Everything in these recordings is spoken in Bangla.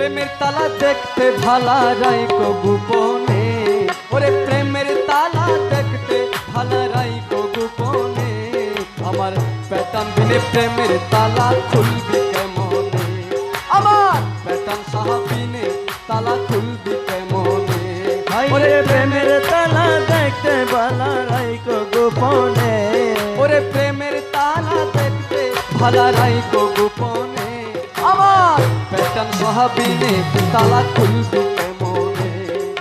প্রেমের তালা দেখতে ভালা রাইকো গোপনে, ওরে প্রেমের তালা দেখতে ভালা রাইকো গোপনে, আমার পেটান বিনে প্রেমের তালা খুলবি কেমনে, আমার পেটান সাহা বিনে তালা খুলবি কেমনে, ওরে প্রেমের তালা দেখতে ভালা রাইকো গোপনে, ওরে প্রেমের তালা দেখতে ভালা রাইকো গোপনে, আমার পেটান সাহা বিনে তালা খুলবি কেমনে,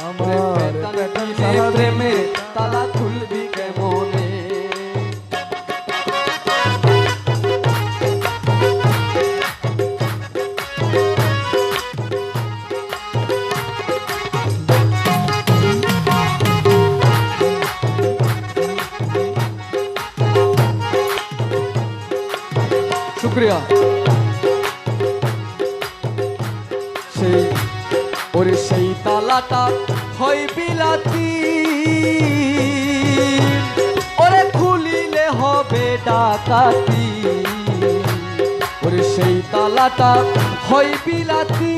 আমার পেটান বিনে প্রেমের তালা খুলবি কেমনে। শুক্রিয়া। সেই ওরে সেই তালাটা হয় বিলাতি, ওরে খুলিলে হবে ডাকাতি, ওরে সেই তালাটা হয় বিলাতি,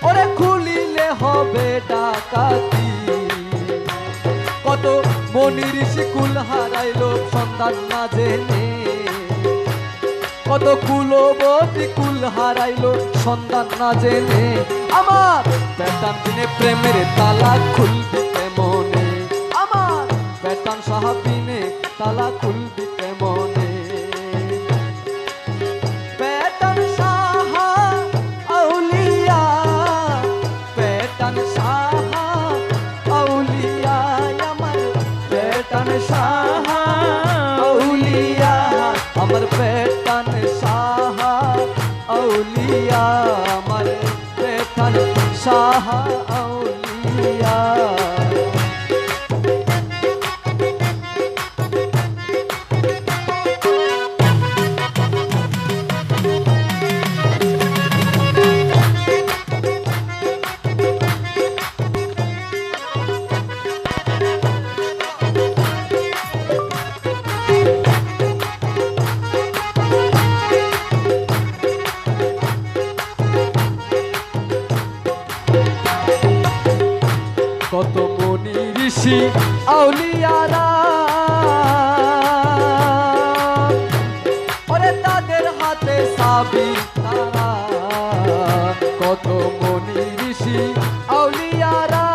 ওরে খুলিলে হবে ডাকাতি, কত মনির শিকুল হারাইলো সন্ধান না জেনে, কত কুলবতী কুল হারাইলো সন্ধান না জেনে, আমার পেটান বিনে প্রেমের তালা খুলবি কেমনে, আমার পেটান সাহা বিনে তালা খুলবি কেমনে, পেটান সাহা আউলিয়া, পেটান সাহা আউলিয়া, আমার পেটান সাহা আউলিয়া, আমার পেটান সাহা আউলিয়া, আমার পেটান সাহা আউলিয়া। কত মনি ঋষি আউলিয়ারা, ওরে তাদের হাতে সাবি তারা, কত মনি ঋষি আউলিয়ারা,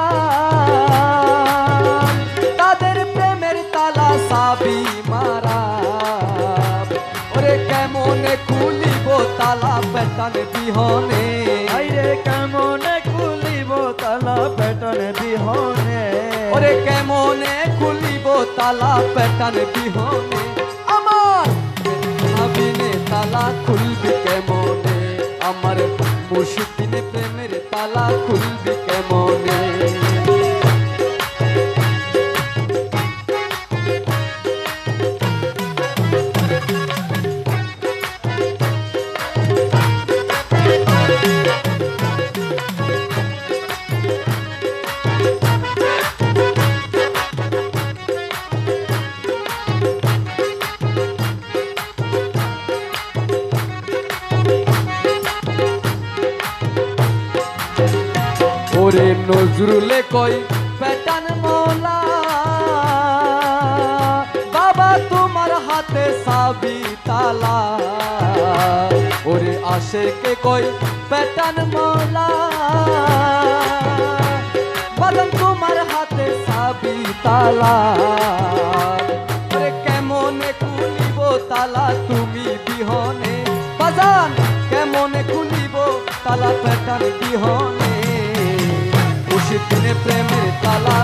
তাদের প্রেমের তালা সাবি মারা, ওরে কেমনে খুলিব তালা পেটান বিহনে, আইরে কেমনে খুলিব তালা পেটান বিহনে, ওরে কেমনে খুলিব তালা পেটান বিহনে, আমার বিনে তালা খুলবি কেমনে, আমার মুর্শিদ বিনে প্রেমের তালা খুলবি কেমনে। ওরে নজরুলে কই পেটান মৌলা, বাবা তোমার হাতে সাবি তালা, ওরে আশেকে কই পেটান মৌলা, বাদন তোমার হাতে সাবি তালা, ওরে কেমনে খুলিব তালা তুমি বিহনে, বাজান কেমনে খুলিব তালা পেটান বিহনে, মুর্শিদ বিনে প্রেমের তালা